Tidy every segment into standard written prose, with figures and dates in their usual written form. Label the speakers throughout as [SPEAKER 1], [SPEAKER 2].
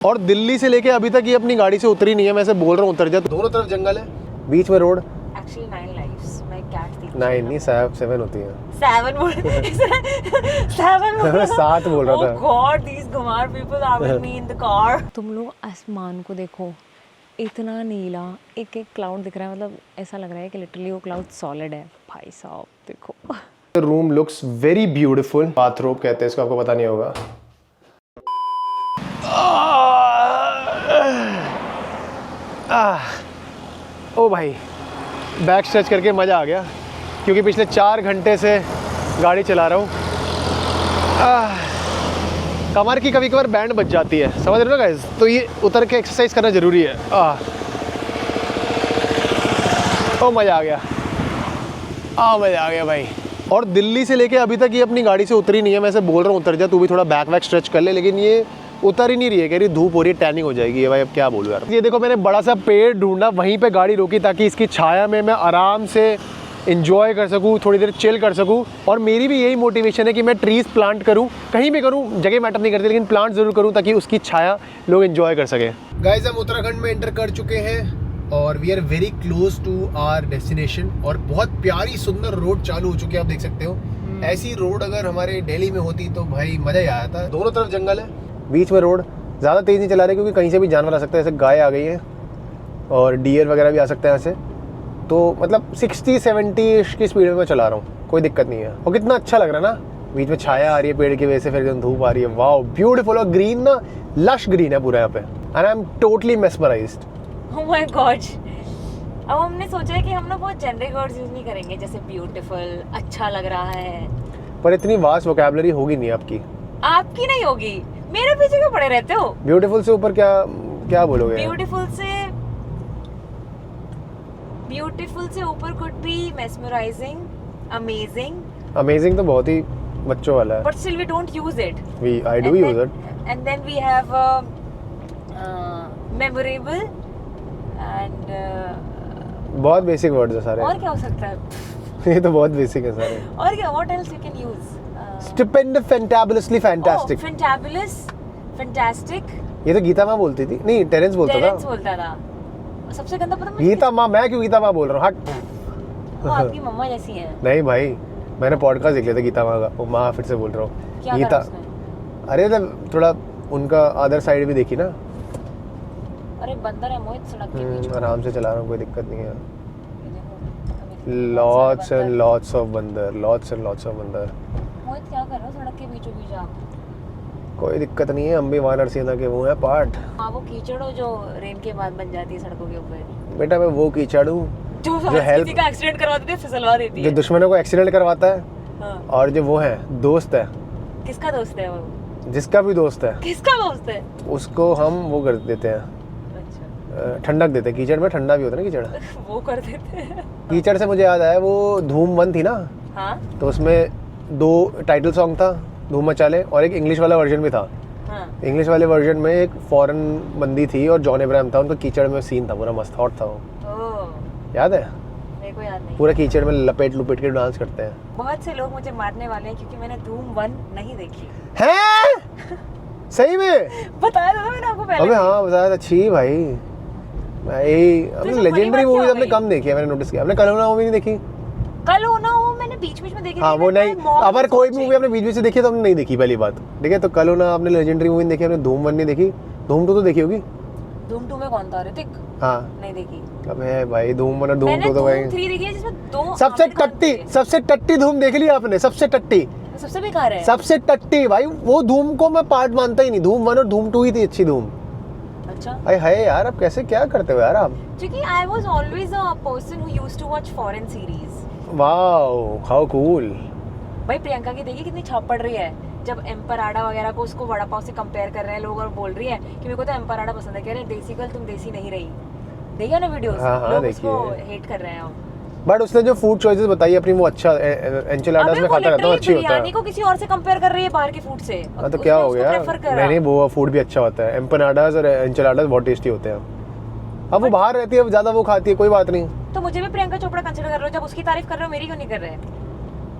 [SPEAKER 1] और दिल्ली से लेके अभी तक ये अपनी गाड़ी से उतरी नहीं है। मैं ऐसे बोल रहा हूँ उतर जा। दोनों तरफ जंगल है, बीच में रोड।
[SPEAKER 2] एक्चुअली 9 लाइव्स मैं कैट थी।
[SPEAKER 1] 9 नहीं 7 होती है।
[SPEAKER 2] 7 बोल
[SPEAKER 1] 7 बोल रहा था।
[SPEAKER 2] Oh God, these Gumar people are with me in the car. तुम लोग आसमान को देखो, इतना नीला, एक एक क्लाउड दिख रहा है। मतलब ऐसा लग रहा है कि लिटरली वो क्लाउड सॉलिड है। भाई साहब देखो।
[SPEAKER 1] Room looks very beautiful. Bathroom कहते हैं इसको, आपको पता नहीं होगा। ओ भाई, बैक स्ट्रेच करके मज़ा आ गया, क्योंकि पिछले 4 घंटे से गाड़ी चला रहा हूँ। कमर की कभी कभार बैंड बच जाती है, समझ रहे हो गाइस? तो ये उतर के एक्सरसाइज करना ज़रूरी है। ओ मज़ा आ गया, मज़ा आ गया भाई। और दिल्ली से लेके अभी तक ये अपनी गाड़ी से उतरी नहीं है। मैं ऐसे बोल रहा हूँ उतर जा, तू भी थोड़ा बैक वैक स्ट्रेच कर ले, लेकिन ये उतर ही नहीं रही है। कह रही धूप हो रही है, टैनिंग हो जाएगी। ये भाई अब क्या बोलूँ यार। ये देखो, मैंने बड़ा सा पेड़ ढूंढा, वहीं पे गाड़ी रोकी ताकि इसकी छाया में मैं आराम से इंजॉय कर सकूँ, थोड़ी देर चिल कर सकूँ। और मेरी भी यही मोटिवेशन है कि मैं ट्रीज़ प्लांट करूँ, कहीं भी करूँ, जगह मैटर नहीं करती, लेकिन प्लांट ज़रूर करूँ ताकि उसकी छाया लोग एंजॉय कर सकें। गाइस, हम उत्तराखंड में एंटर कर चुके हैं और we are very close to our destination. और बहुत प्यारी सुंदर रोड चालू हो चुकी है, आप देख सकते हो। ऐसी रोड अगर हमारे दिल्ली में होती तो भाई मज़ा ही आया था। दोनों तरफ जंगल है, बीच में रोड। ज़्यादा तेज़ नहीं चला रहे क्योंकि कहीं से भी जानवर आ सकता है। जैसे गाय आ गई है और डियर वगैरह भी आ सकते हैं ऐसे। तो मतलब 60-70 की स्पीड में मैं चला रहा हूँ, कोई दिक्कत नहीं है। और कितना अच्छा लग रहा है ना, बीच में छाया आ रही है पेड़ की वजह से, फिर धूप आ रही है। Wow beautiful. और ग्रीन ना, लश ग्रीन है पूरा यहाँ पे, and I am totally mesmerised.
[SPEAKER 2] Oh my God. अब हमने सोचा है कि हम ना बहुत जेनरिक वर्ड्स यूज नहीं करेंगे, जैसे ब्यूटीफुल, अच्छा लग रहा है।
[SPEAKER 1] पर इतनी वास्ट वोकैबुलरी होगी नहीं आपकी।
[SPEAKER 2] आपकी नहीं होगी, मेरे पीछे क्यों पड़े रहते हो?
[SPEAKER 1] ब्यूटीफुल से ऊपर क्या क्या बोलोगे?
[SPEAKER 2] ब्यूटीफुल से ऊपर could be mesmerising, amazing.
[SPEAKER 1] Amazing तो बहुत ही बच्चों वाला है।
[SPEAKER 2] But still we don't use it.
[SPEAKER 1] I do use it.
[SPEAKER 2] And then we have memorable and
[SPEAKER 1] बहुत बेसिक वर्ड्स है सारे।
[SPEAKER 2] और क्या हो सकता है?
[SPEAKER 1] ये तो बहुत बेसिक है सारे।
[SPEAKER 2] और क्या, what else you can use?
[SPEAKER 1] Stupendous, fantabulously fantastic.
[SPEAKER 2] Fantabulous, fantastic.
[SPEAKER 1] ये तो गीता माँ बोलती थी। नहीं, टेरेंस बोलता
[SPEAKER 2] था। सबसे गंदा पता मुझे
[SPEAKER 1] गीता माँ। मैं क्यों गीता माँ बोल रहा हूँ? हट।
[SPEAKER 2] वो आपकी मम्मा जैसी है।
[SPEAKER 1] नहीं भाई, मैंने पॉडकास्ट देख लिया था गीता माँ का। वो माँ फिर से बोल रहा हूँ
[SPEAKER 2] क्या
[SPEAKER 1] गीता। अरे थोड़ा उनका अदर साइड भी देखी ना।
[SPEAKER 2] अरे बंदर है मोहित, सड़क के बीच में।
[SPEAKER 1] आराम से चला रहा हूँ, कोई दिक्कत नहीं है। लॉट्स एंड लॉट्स ऑफ बंदर, लॉट्स एंड लॉट्स ऑफ बंदर।
[SPEAKER 2] मोहित क्या कर रहे हो सड़क के बीचों बीच आप?
[SPEAKER 1] कोई दिक्कत नहीं है, हम भी वानर सेना के वो है पार्ट।
[SPEAKER 2] हाँ, वो कीचड़ हो जो रेन के बाद बन जाती है सड़कों के ऊपर।
[SPEAKER 1] बेटा मैं वो कीचड़ हूँ
[SPEAKER 2] जो किसी का एक्सीडेंट करवा देती है, फिसलवा देती है,
[SPEAKER 1] जो दुश्मनों को एक्सीडेंट करवाता है।
[SPEAKER 2] हाँ।
[SPEAKER 1] और जो वो है दोस्त है,
[SPEAKER 2] किसका दोस्त है वो?
[SPEAKER 1] जिसका भी दोस्त है,
[SPEAKER 2] किसका दोस्त है?
[SPEAKER 1] उसको हम वो कर देते हैं, ठंडक देते हैं। कीचड़ में ठंडा भी होता है ना कीचड़।
[SPEAKER 2] वो कर देते हैं।
[SPEAKER 1] कीचड़ से मुझे याद आया, वो धूम 1 थी ना।
[SPEAKER 2] हाँ?
[SPEAKER 1] तो उसमें 2 टाइटल सॉन्ग था, धूम मचाले, और एक इंग्लिश वाला वर्जन भी था।
[SPEAKER 2] हाँ।
[SPEAKER 1] इंग्लिश वाले वर्जन में एक फॉरेन बंदी थी और जॉन अब्राहम था, उनका कीचड़ में सीन था, पूरा मस्त हॉट था वो। याद है?
[SPEAKER 2] मेरे को याद नहीं।
[SPEAKER 1] पूरा कीचड़ में लपेट लुपेट के डांस करते हैं।
[SPEAKER 2] बहुत से लोग मुझे मारने वाले हैं क्योंकि मैंने धूम 1 नहीं देखी
[SPEAKER 1] है। सही में
[SPEAKER 2] बताया था मैंने आपको पहले।
[SPEAKER 1] अबे हाँ बताया था। अच्छी भाई, अपनी लेजेंडरी मूवीज हमने कम देखी है, मैंने नोटिस किया। हमने कल होना मूवी नहीं देखी।
[SPEAKER 2] कल होना वो मैंने बीच बीच में देखी।
[SPEAKER 1] हाँ वो नहीं, अगर कोई मूवी हमने बीच बीच से देखी तो हमने नहीं देखी, पहली बात। ठीक है, तो कल होना आपने लेजेंडरी मूवी नहीं देखी, हमने धूम 1 नहीं देखी। धूम 2 तो देखी होगी।
[SPEAKER 2] धूम 2 में कौन था? ऋतिक?
[SPEAKER 1] हाँ
[SPEAKER 2] नहीं देखी।
[SPEAKER 1] अबे भाई धूम 1 और धूम 2 तो भाई
[SPEAKER 2] 3 देखी है जिसमें 2
[SPEAKER 1] सबसे टट्टी धूम देख लिया आपने? सबसे टट्टी,
[SPEAKER 2] सबसे बेकार है।
[SPEAKER 1] सबसे टट्टी भाई। वो धूम को मैं पार्ट मानता ही नहीं। धूम 1 और धूम 2 ही थी अच्छी धूम।
[SPEAKER 2] अच्छा
[SPEAKER 1] है यार, अब कैसे क्या करते हो यार आप?
[SPEAKER 2] क्योंकि I was always a person who used to watch foreign series.
[SPEAKER 1] Wow how cool.
[SPEAKER 2] भाई प्रियंका की देखिए कितनी छाप पड़ रही है जब एम्पराडा वगैरह को उसको वड़ा पाव से कंपेयर कर रहे हैं लोग, और बोल रही है कि मेरे को तो एम्पराडा पसंद है। कह रहे देसी गर्ल तुम देसी नहीं रही। देखिए ना वीडियोस, लोग उसको हेट कर रहे हैं।
[SPEAKER 1] बट उसने जो फूड चॉइसेस बताई अपनी, वो अच्छा एंचिलाडास में खाता रहता हूं, अच्छी होता है।
[SPEAKER 2] बिरयानी को किसी और से कंपेयर कर रही है बाहर के फूड से।
[SPEAKER 1] हां तो क्या हो गया? नहीं वो फूड भी अच्छा होता है। एम्पनाडास और एंचिलाडास बहुत टेस्टी होते हैं। अब वो बाहर रहती है, ज्यादा वो खाती है, कोई बात नहीं।
[SPEAKER 2] तो मुझे भी प्रियंका चोपड़ा कंसीडर कर रहे हो, जब उसकी तारीफ कर रहे हो मेरी क्यों नहीं कर रहे?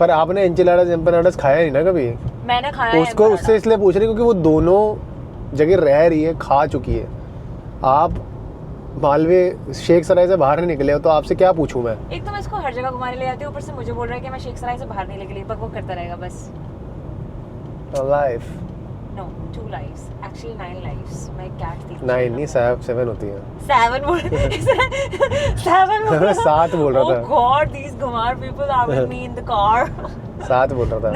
[SPEAKER 1] पर आपने एंचिलाडास एम्पनाडास खाया नहीं ना कभी?
[SPEAKER 2] मैंने खाया है।
[SPEAKER 1] उसको उससे इसलिए पूछ रही क्योंकि वो दोनों जगह रह रही है, खा चुकी है। आप मालवे शेख सराय से बाहर नहीं निकले हो तो आपसे क्या पूछूं मैं।
[SPEAKER 2] एक तो मैं इसको हर जगह घुमाने ले जाती हूँ, ऊपर से मुझे बोल रहा है कि मैं शेख सराय से बाहर नहीं निकली, बकबक करता रहेगा बस।
[SPEAKER 1] Life
[SPEAKER 2] no 2 lives, actually 9 lives। मैं कैट थी।
[SPEAKER 1] 9 नहीं 7 होती है।
[SPEAKER 2] 7 बोल 7 बोल
[SPEAKER 1] 7 बोल रहा था।
[SPEAKER 2] Oh God, these Gumar people are with me in the car।
[SPEAKER 1] 7 बोल रहा था।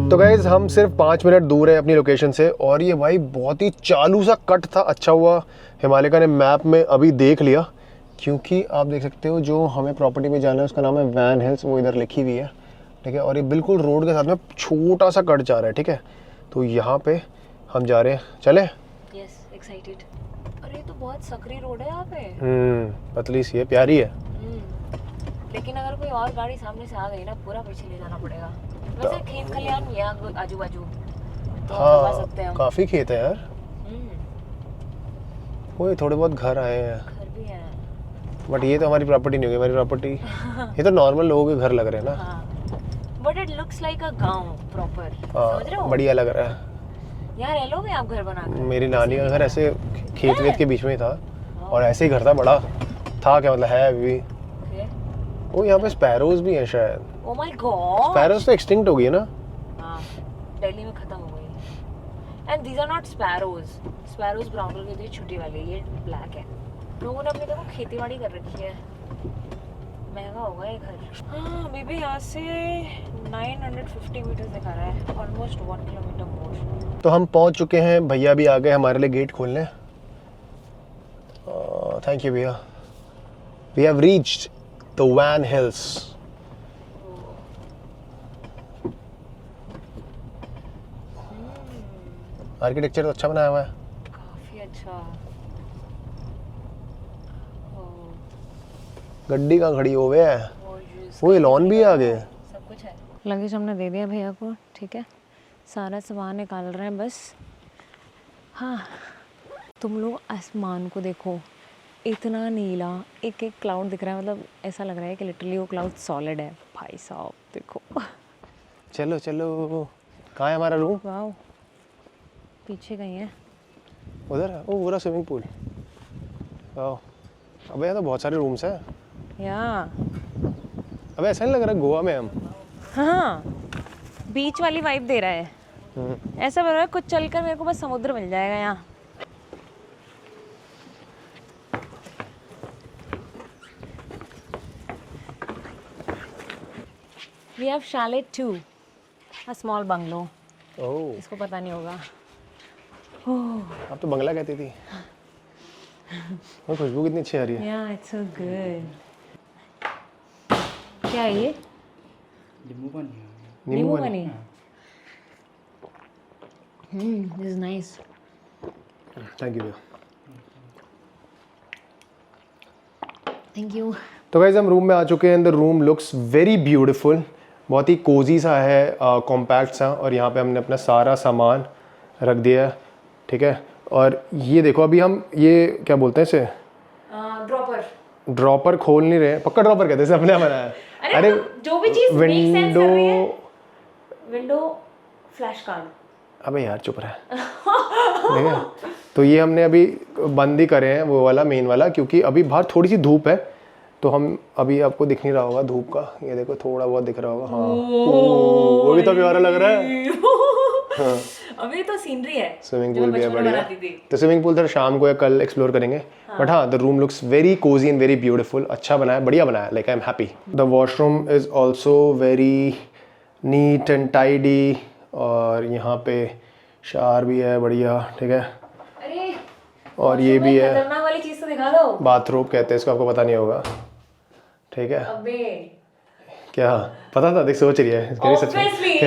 [SPEAKER 1] तो गाइज हम सिर्फ 5 मिनट दूर है अपनी लोकेशन से, और ये भाई बहुत ही चालू सा कट था। अच्छा हुआ हिमालय ने मैप में अभी देख लिया, क्योंकि आप देख सकते हो जो हमें प्रॉपर्टी में जाना है उसका नाम है वैन हिल्स, वो इधर लिखी हुई है, ठीक है। और ये बिल्कुल रोड के साथ में छोटा सा कट जा रहा है, ठीक है। तो यहाँ पे हम जा रहे हैं, चले?
[SPEAKER 2] Yes, excited। अरे तो बहुत सकरी रोड है यहाँ पे।
[SPEAKER 1] पतली सी है, प्यारी है।
[SPEAKER 2] लेकिन अगर कोई और गाड़ी सामने से आ गई ना, पूरा पीछे ले जाना पड़ेगा। वैसे खेत खलियान ये आजू बाजू तो दबा सकते हैं हम।
[SPEAKER 1] काफी खेत है यार। वो थोड़े बहुत घर आए हैं,
[SPEAKER 2] घर भी है,
[SPEAKER 1] बट ये तो हमारी प्रॉपर्टी नहीं होगी। हमारी प्रॉपर्टी ये तो नॉर्मल लोगों के घर लग रहे हैं ना।
[SPEAKER 2] हाँ। बट इट लुक्स लाइक अ गांव प्रॉपर, समझ रहे हो?
[SPEAKER 1] बढ़िया लग रहा है।
[SPEAKER 2] यहाँ रह लोगे आप घर बना के?
[SPEAKER 1] मेरी नानी का घर ऐसे खेत वेत के बीच में ही था, और ऐसे ही घर था, बड़ा था, क्या मतलब है अभी भी। वो यहाँ पे स्पैरोज भी हैं शायद।
[SPEAKER 2] ओह माय गॉड,
[SPEAKER 1] स्पैरोज तो एक्सटिंक्ट हो गई है ना।
[SPEAKER 2] हाँ, दिल्ली में खत्म हो गई। And these are not sparrows. Sparrows brown colour की, छोटी वाली, ये ब्लैक है। लोगों ने अपनी देखो खेतीबाड़ी कर रखी है। महंगा होगा ये घर। हाँ, अभी भी यहाँ से 950 मीटर दिखा रहा है, ऑलमोस्ट 1 किलोमीटर मोर।
[SPEAKER 1] तो हम पहुँच चुके हैं, भैया भी आ गए हमारे लिए गेट खोलने। थैंक यू भैया। We have reached the van hills. Architecture तो अच्छा बनाया हुआ है,
[SPEAKER 2] काफी अच्छा।
[SPEAKER 1] गड्डी कहाँ खड़ी हो गया है, वो लॉन भी है आगे,
[SPEAKER 2] सब कुछ है। लगेज हमने दे दिया भैया को, ठीक है। सारा सामान निकाल रहे हैं बस। हाँ, तुम लोग आसमान को देखो, इतना नीला, एक एक क्लाउड दिख रहा है। मतलब ऐसा लग रहा है कि लिटरली वो क्लाउड सॉलिड है भाई साहब, देखो।
[SPEAKER 1] चलो चलो, कहाँ है हमारा रूम?
[SPEAKER 2] वाह, पीछे कहीं है,
[SPEAKER 1] उधर है, वो पूरा स्विमिंग पूल। अबे यहाँ तो बहुत सारे रूम्स हैं।
[SPEAKER 2] या
[SPEAKER 1] अबे ऐसा नहीं लग रहा गोवा में हम।
[SPEAKER 2] हाँ, बीच वाली वाइब दे रहा है। ऐसा लग रहा है कुछ चलकर मेरे को बस समुद्र मिल जाएगा यहाँ। We have chalet too, a small bungalow।
[SPEAKER 1] ओह,
[SPEAKER 2] इसको पता नहीं होगा।
[SPEAKER 1] आप तो बंगला कहती थी। वो खुशबू कितनी अच्छी आ रही है।
[SPEAKER 2] Yeah, it's so good। क्या है ये? नींबू पानी। This is nice।
[SPEAKER 1] Thank you.
[SPEAKER 2] Thank you।
[SPEAKER 1] तो गाइस हम रूम में आ चुके हैं। The room looks very beautiful, बहुत ही कोजी सा है, कॉम्पैक्ट सा, और यहाँ पे हमने अपना सारा सामान रख दिया है, ठीक है। और ये देखो, अभी हम ये क्या बोलते हैं इसे, ड्रॉपर खोल नहीं रहे, पक्का ड्रॉपर कहते हैं, अपने बनाया है। अरे
[SPEAKER 2] जो भी चीज विंडो फ्लैश कार्ड।
[SPEAKER 1] अबे यार चुप रहा ठीक है। तो ये हमने अभी बंद ही करे हैं, वो वाला मेन वाला, क्योंकि अभी बाहर थोड़ी सी धूप है, तो हम अभी आपको दिख नहीं रहा होगा धूप का, ये देखो थोड़ा बहुत दिख रहा होगा। हाँ, वो भी तो प्यारा लग रहा है। हाँ,
[SPEAKER 2] अभी तो सीनरी है,
[SPEAKER 1] स्विमिंग पूल भी है बढ़िया। तो स्विमिंग पूल सर शाम को या कल एक्सप्लोर करेंगे। बट हाँ, the room looks very Cozi and very beautiful. अच्छा बनाया, बढ़िया बनाया, like I am happy. The washroom is also very neat and tidy, और यहाँ पे शावर भी है बढ़िया, ठीक है।
[SPEAKER 2] अरे
[SPEAKER 1] और ये भी है,
[SPEAKER 2] खतरनाक वाली चीज तो दिखा दो।
[SPEAKER 1] बाथरूम कहते हैं इसको, आपको पता नहीं होगा, ठीक है।
[SPEAKER 2] अबे
[SPEAKER 1] क्या पता था? देख सोच रही है, कह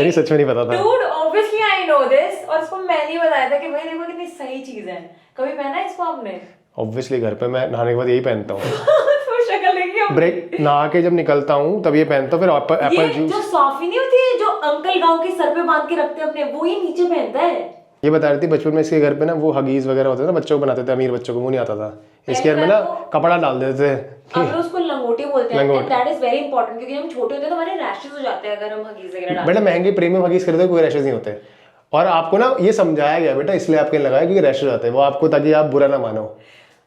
[SPEAKER 1] रही सच में नहीं पता था।
[SPEAKER 2] Dude, obviously I know this, और इसको मैंने ही बताया था कि भाई देखो कितनी सही चीज है। कभी पहना है इसको आपने?
[SPEAKER 1] ऑब्वियसली घर पे मैं नहाने के बाद यही पहनता हूँ।
[SPEAKER 2] तो शक्ल देखी क्या?
[SPEAKER 1] ब्रेक नहा के जब निकलता हूँ तब ये पहनता हूँ, फिर एप्पल
[SPEAKER 2] ये
[SPEAKER 1] जूस।
[SPEAKER 2] जो सॉफी नहीं होती है जो अंकल गांव के सर पे बांध के रखते हैं अपने, वो ये नीचे पहनता है।
[SPEAKER 1] ये बता रही थी बचपन में इसके घर पे ना वो हगीज वगैरह होते थे ना, बच्चों को बनाते थे, अमीर बच्चों को, वो नहीं आता था। इसके घर में ना कपड़ा डाल देते थे।
[SPEAKER 2] हम लोग उसको लंगोटी बोलते हैं, and that is very important, क्योंकि हम छोटे होते हैं तो हमारे रैशेस हो जाते हैं अगर हम हगीज वगैरह डालते
[SPEAKER 1] बेटा महंगे प्रीमियम हगीज खरीदो, कोई रैशेज नहीं होते। और आपको ना ये समझाया गया बेटा, इसलिए आपके लगाया क्योंकि रैशेज आते हैं वो आपको, ताकि आप बुरा ना मानो।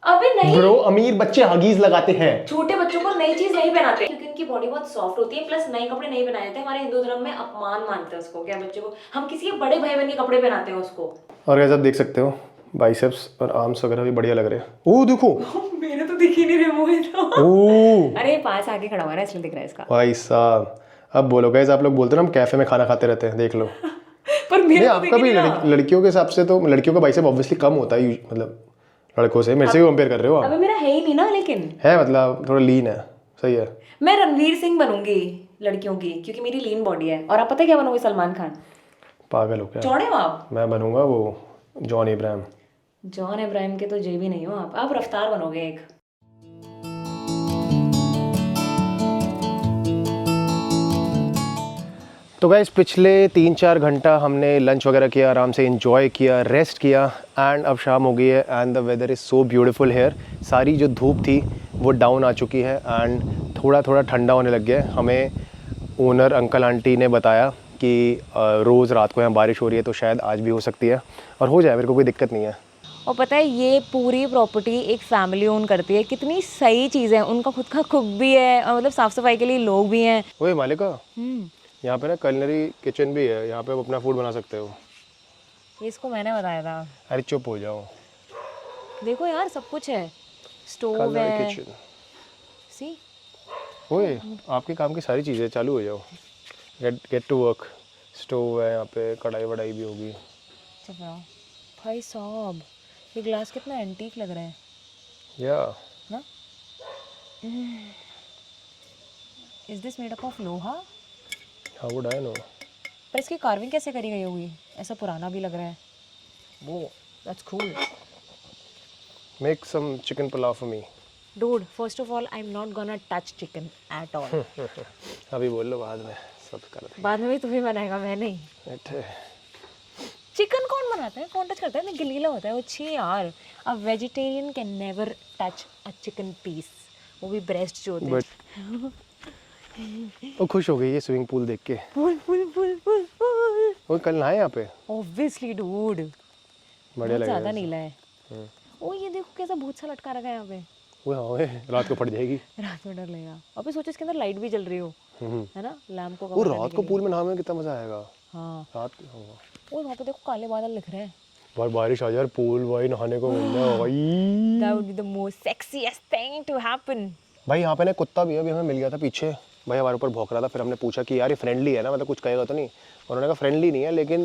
[SPEAKER 2] अबे नहीं
[SPEAKER 1] ब्रो, अमीर बच्चे हगीज लगाते हैं।
[SPEAKER 2] छोटे बच्चों को नई चीज नहीं पहनाते क्योंकि उनकी बॉडी बहुत सॉफ्ट होती है, प्लस नए कपड़े नहीं पहनाए जाते। हमारे हिंदू धर्म में अपमान मानते हैं उसको, क्या बच्चे को हम किसी के बड़े भाई बहन के कपड़े पहनाते हैं उसको।
[SPEAKER 1] और गाइस आप देख सकते हो बाइसेप्स और आर्म्स वगैरह भी बढ़िया लग रहे हैं। ओ देखो
[SPEAKER 2] मेरे तो दिख ही नहीं रहे मुंह तो।
[SPEAKER 1] ओ
[SPEAKER 2] अरे पास आके खड़ा हुआ है इसलिए दिख रहा है इसका।
[SPEAKER 1] भाई साहब, अब बोलो गाइस, आप लोग बोलते हो ना हम कैफे में खाना खाते रहते हैं, देख लो।
[SPEAKER 2] पर मेरे
[SPEAKER 1] नहीं
[SPEAKER 2] तो
[SPEAKER 1] आपका भी लड़कियों के हिसाब से तो लड़कियों का बाइसेप ऑब्वियसली कम होता है, मतलब लड़कों से। मेरे से भी कंपेयर कर रहे हो आप?
[SPEAKER 2] अबे मेरा है ही नहीं ना, लेकिन
[SPEAKER 1] है मतलब थोड़ा लीन है, सही है।
[SPEAKER 2] मैं रणवीर सिंह बनूंगी लड़कियों की, क्योंकि मेरी लीन बॉडी है। और आप पता है क्या बनोगे? सलमान खान।
[SPEAKER 1] पागल हो क्या?
[SPEAKER 2] चौड़े हो आप?
[SPEAKER 1] मैं बनूंगा वो जॉन इब्राहिम।
[SPEAKER 2] जॉन इब्राहिम के तो जे भी नहीं हो आप रफ्तार बनोगे एक।
[SPEAKER 1] तो गाइस पिछले 3-4 घंटा हमने लंच वगैरह किया, आराम से एंजॉय किया, रेस्ट किया, एंड अब शाम हो गई है and the weather is so beautiful here. सारी जो धूप थी वो डाउन आ चुकी है एंड थोड़ा थोड़ा ठंडा होने लग गया है। हमें ओनर अंकल आंटी ने बताया कि रोज़ रात को यहाँ बारिश हो रही है, तो शायद आज भी हो सकती है और हो जाए, मेरे को कोई दिक्कत नहीं है।
[SPEAKER 2] और पता है ये पूरी प्रॉपर्टी एक फैमिली ओन करती है, कितनी सही चीज़ है। उनका खुद का कुक भी है और मतलब साफ़ सफाई के लिए लोग भी हैं।
[SPEAKER 1] ओए मालिका, यहाँ पे ना कलिनरी किचन भी है, यहाँ पे आप अपना फूड बना सकते हो।
[SPEAKER 2] इसको मैंने बताया था।
[SPEAKER 1] अरे चुप हो जाओ,
[SPEAKER 2] देखो यार सब कुछ है, स्टोव है,
[SPEAKER 1] किचन।
[SPEAKER 2] सी
[SPEAKER 1] ओए आपके काम की सारी चीज़ें, चालू हो जाओ, गेट टू वर्क। स्टोव है यहाँ पे, कढ़ाई वढ़ाई भी होगी।
[SPEAKER 2] चुप रहो भाई साहब, ये ग्लास कितना एंटीक लग रहा है
[SPEAKER 1] या
[SPEAKER 2] ना। Is this made up of लोहा?
[SPEAKER 1] How would I know?
[SPEAKER 2] पर इसकी कार्विंग कैसे करी गई होगी, ऐसा पुराना भी लग रहा है। वो that's cool.
[SPEAKER 1] Make some chicken pulao for me.
[SPEAKER 2] Dude first of all I am not gonna touch chicken at all.
[SPEAKER 1] अभी बोल लो, बाद में सब कर देंगे।
[SPEAKER 2] बाद में भी तू भी बनाएगा, मैं नहीं। चिकन कौन बनाता है, कौन टच करता है? नहीं, गलीला होता है वो। छी यार, a vegetarian can never touch a chicken piece, वो भी ब्रेस्ट जो होते हैं।
[SPEAKER 1] वो खुश हो गई है स्विमिंग पूल देख के।
[SPEAKER 2] Pool pool pool pool pool.
[SPEAKER 1] वो कल नहाए यहाँ पे?
[SPEAKER 2] ऑब्वियसली डूड,
[SPEAKER 1] बढ़िया लगा
[SPEAKER 2] ज़्यादा नीला है। ओ ये देखो कैसा भूत सा लटका रखा है यहाँ पे।
[SPEAKER 1] वो रात को फट जाएगी।
[SPEAKER 2] रात में डर लगेगा। अबे सोचो इसके अंदर लाइट भी जल रही हो, है ना, लैम्प को
[SPEAKER 1] वो
[SPEAKER 2] कवर
[SPEAKER 1] रात को पूल में नहाने में कितना मजा आएगा।
[SPEAKER 2] हाँ
[SPEAKER 1] रात को।
[SPEAKER 2] ओ वहाँ पे देखो काले बादल दिख रहे हैं।
[SPEAKER 1] भाई बारिश आ जाए, पूल भाई नहाने को मिल जाए भाई।
[SPEAKER 2] That would be the most sexiest thing to happen.
[SPEAKER 1] भाई यहाँ पे ना कुत्ता भी अभी हमें मिल गया था पीछे, भाई हमारे ऊपर भौंक रहा था। फिर हमने पूछा कि यार ये फ्रेंडली है ना, मतलब कुछ कहेगा तो नहीं? उन्होंने कहा फ्रेंडली नहीं है, लेकिन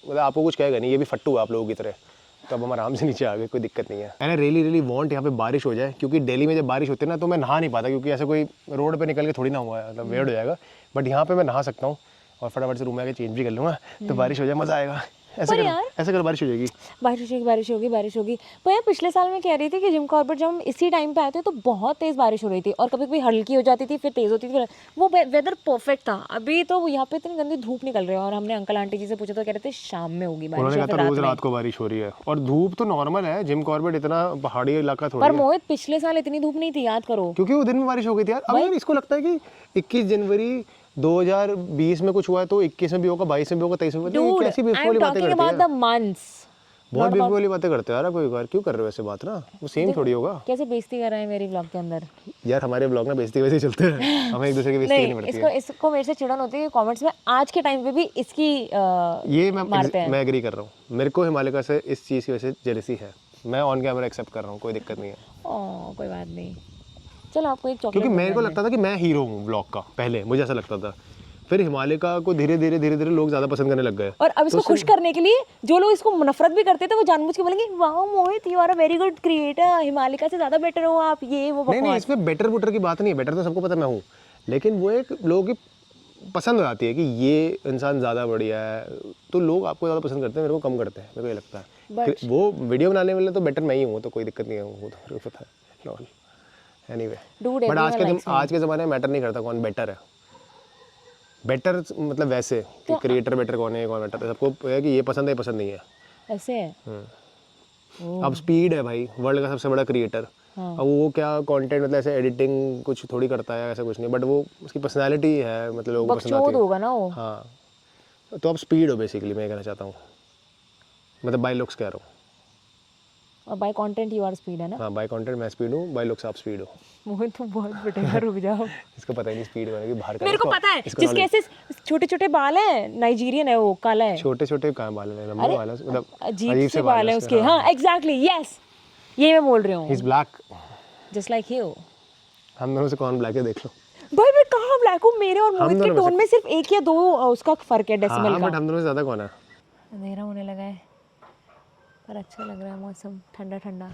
[SPEAKER 1] मतलब आपको कुछ कहेगा नहीं, ये भी फट्टू है आप लोगों की तरह। तो अब हम आराम से नीचे आ गए, कोई दिक्कत नहीं है। मैंने रियली वांट यहाँ पे बारिश हो जाए, क्योंकि दिल्ली में जब बारिश होती है ना तो मैं नहा नहीं पाता, क्योंकि ऐसे कोई रोड पे निकल के थोड़ी ना हुआ है, मतलब वेट हो जाएगा। बट यहाँ पे मैं नहा सकता हूँ और फटाफट से रूम में आके चेंज भी कर लूँगा, तो बारिश हो जाए, मज़ा आएगा। ऐसे कर बारिश हो जाएगी।
[SPEAKER 2] बारिश होगी। पर यार पिछले साल में कह रही थी कि जिम कॉर्बेट जब हम इसी टाइम पे आए थे तो बहुत तेज़ बारिश हो रही थी, और कभी कभी हल्की हो जाती थी, फिर तेज़ होती थी, वो वेदर परफेक्ट था। अभी तो यहाँ पे इतनी गंदी धूप निकल रही है, और हमने अंकल आंटी जी से पूछा तो कह रहे थे शाम में होगी बारिश।
[SPEAKER 1] उन्होंने कहा था रोज रात को बारिश हो रही है, और धूप तो नॉर्मल है, जिम कॉर्बेट इतना पहाड़ी इलाका थोड़ी
[SPEAKER 2] पर
[SPEAKER 1] है।
[SPEAKER 2] मोहित पिछले साल इतनी धूप नहीं थी, याद करो,
[SPEAKER 1] क्योंकि वो दिन में बारिश हो गई थी यार। अब यार इसको लगता है कि 21 जनवरी 2020 में कुछ हुआ है तो 21 में भी होगा, 22 में भी होगा, 23 में भी होगा। कैसी बेवकूफ़ी बातें करते हैं, बहुत बेवकूफ़ी बातें करते हैं यार। कोई बार क्यों कर रहे हो ऐसे बात ना, वो सेम थोड़ी होगा।
[SPEAKER 2] कैसे बेइज्जती कर रहे हैं मेरी व्लॉग के अंदर।
[SPEAKER 1] यार हमारे व्लॉग में बेइज्जती वैसे ही चलते हैं, हमें एक दूसरे की बेइज्जती नहीं पड़ती है।
[SPEAKER 2] इसको मेरे से चिढ़न होती है कमेंट्स में, आज के टाइम पे भी इसकी
[SPEAKER 1] ये मैं एग्री कर रहा हूँ। मेरे को हिमालय से इस चीज़ की वजह से जेलसी है, मैं ऑन कैमरा एक्सेप्ट कर रहा हूँ, कोई दिक्कत नहीं है।
[SPEAKER 2] कोई बात नहीं, चलो आपको एक चॉकलेट।
[SPEAKER 1] क्योंकि मेरे को लगता था कि मैं हीरो हूँ व्लॉग का, पहले मुझे ऐसा लगता था। फिर हिमालय को धीरे धीरे लोग ज़्यादा पसंद करने लग गए,
[SPEAKER 2] और अब इसको खुश करने के लिए जो लोग इसको नफरत भी करते थे वो जानबूझ के बोलेंगे वाह Mohit you are a very good creator, Himalaya से ज़्यादा बेटर हो आप, ये वो।
[SPEAKER 1] नहीं, इसमें बेटर बुटर की बात नहीं है, बेटर तो सबको पता मैं हूँ, लेकिन वो एक लोगों की पसंद हो जाती है कि ये इंसान ज़्यादा बढ़िया है, तो लोग आपको ज़्यादा पसंद करते हैं, मेरे को कम करते हैं, मेरे को ये लगता है। वो वीडियो बनाने वाले तो बेटर मैं ही हूँ, तो कोई दिक्कत नहीं है, वो तो मेरे को पता है। Anyway
[SPEAKER 2] Dude,
[SPEAKER 1] but
[SPEAKER 2] everyone likes me.
[SPEAKER 1] आज के ज़माने में मैटर नहीं करता कौन बेटर है। बेटर मतलब वैसे कि क्रिएटर बेटर कौन है, कौन बेटर है, सबको है कि ये पसंद है, ये पसंद नहीं है।
[SPEAKER 2] ऐसे है।
[SPEAKER 1] अब स्पीड है भाई, वर्ल्ड का सबसे बड़ा क्रिएटर।
[SPEAKER 2] हाँ।
[SPEAKER 1] अब वो क्या कंटेंट मतलब ऐसे एडिटिंग कुछ थोड़ी करता है, ऐसा कुछ नहीं, बट वो उसकी पर्सनालिटी है, मतलब लोगों को पसंद आती
[SPEAKER 2] बकचोद
[SPEAKER 1] है।
[SPEAKER 2] होगा ना वो।
[SPEAKER 1] हाँ, तो अब स्पीड हो बेसिकली, मैं कहना चाहता हूँ, मतलब बाय लुक्स कह रहा हूँ।
[SPEAKER 2] और by content you are speed है ना।
[SPEAKER 1] हाँ, बाय कंटेंट मैं स्पीड हूँ, बाय लुक्स आप स्पीड हो।
[SPEAKER 2] मुझे तो बहुत पिटेगा, रुक जाओ।
[SPEAKER 1] इसको पता ही नहीं स्पीड होने की, बाहर का
[SPEAKER 2] मेरे को पता है, जिसके ऐसे छोटे छोटे बाल हैं, नाइजीरियन है वो, काला है।
[SPEAKER 1] छोटे छोटे कहाँ बाल है, लंबे बाल है, मतलब
[SPEAKER 2] अजीब से बाल है उसके। हाँ एग्जैक्टली, यस, ये मैं बोल रही हूँ।
[SPEAKER 1] He is black.
[SPEAKER 2] Just like you.
[SPEAKER 1] हम दोनों से कौन ब्लैक है देख लो।
[SPEAKER 2] भाई मैं कहाँ ब्लैक हूँ, मेरे और मोहित के
[SPEAKER 1] दोनों में
[SPEAKER 2] टोन में सिर्फ 1 या 2 उसका फर्क है, डेसिमल
[SPEAKER 1] हाँ,
[SPEAKER 2] का।
[SPEAKER 1] बट हम दोनों से ज़्यादा कौन है?
[SPEAKER 2] अंधेरा होने लगा है, पर अच्छा लग रहा है मौसम, ठंडा ठंडा।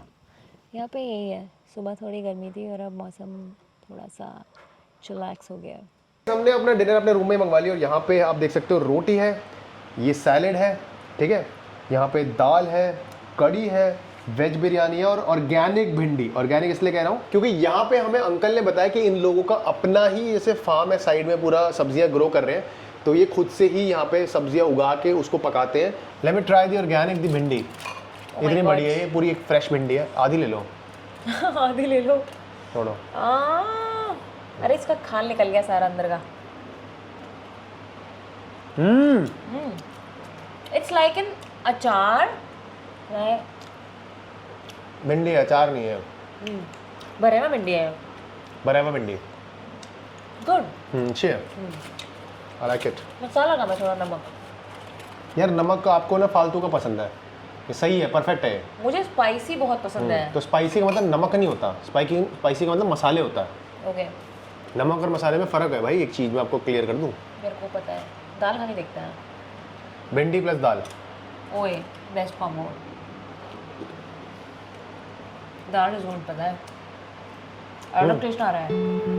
[SPEAKER 2] यहाँ पे यही है, सुबह थोड़ी गर्मी थी और अब मौसम थोड़ा सा चिलैक्स हो गया है।
[SPEAKER 1] हमने अपना डिनर अपने रूम में मंगवा लिया और यहाँ पे आप देख सकते हो रोटी है, ये सैलेड है, ठीक है, यहाँ पे दाल है, कड़ी है, वेज बिरयानी है और ऑर्गेनिक भिंडी। ऑर्गेनिक इसलिए कह रहा हूँ क्योंकि यहाँ पे हमें अंकल ने बताया कि इन लोगों का अपना ही जैसे फार्म है, साइड में पूरा सब्जियाँ ग्रो कर रहे हैं, तो ये खुद से ही यहाँ पे सब्जियाँ उगा के उसको पकाते हैं। Let me try the organic the bhindi. इतनी बड़ी है ये, पूरी एक फ्रेश भिंडी है, आधी ले लो।
[SPEAKER 2] आधी ले लो।
[SPEAKER 1] छोड़ो।
[SPEAKER 2] अरे इसका खाल निकल गया सारा अंदर का। इट्स लाइक एन अचार।
[SPEAKER 1] भिंडी अचार नहीं है,
[SPEAKER 2] भरे हुआ भिंडी है।
[SPEAKER 1] भरा हुआ भिंडी।
[SPEAKER 2] गुड।
[SPEAKER 1] अच्छी है, आई लाइक इट।
[SPEAKER 2] मसाला कम है, थोड़ा नमक।
[SPEAKER 1] यार नमक आपको ना फालतू का पसंद है, ये सही है, परफेक्ट है।
[SPEAKER 2] मुझे स्पाइसी बहुत पसंद है।
[SPEAKER 1] तो स्पाइसी का मतलब नमक नहीं होता, स्पाइसी का मतलब मसाले होता है।
[SPEAKER 2] ओके,
[SPEAKER 1] नमक और मसाले में फ़र्क है भाई, एक चीज़ मैं आपको क्लियर कर दूँ।
[SPEAKER 2] मेरे को पता है। दाल खानी देखते हैं।
[SPEAKER 1] भिंडी प्लस दाल।
[SPEAKER 2] ओए best combo. Dal is good, पता है अलग टेस्ट आ रहा है।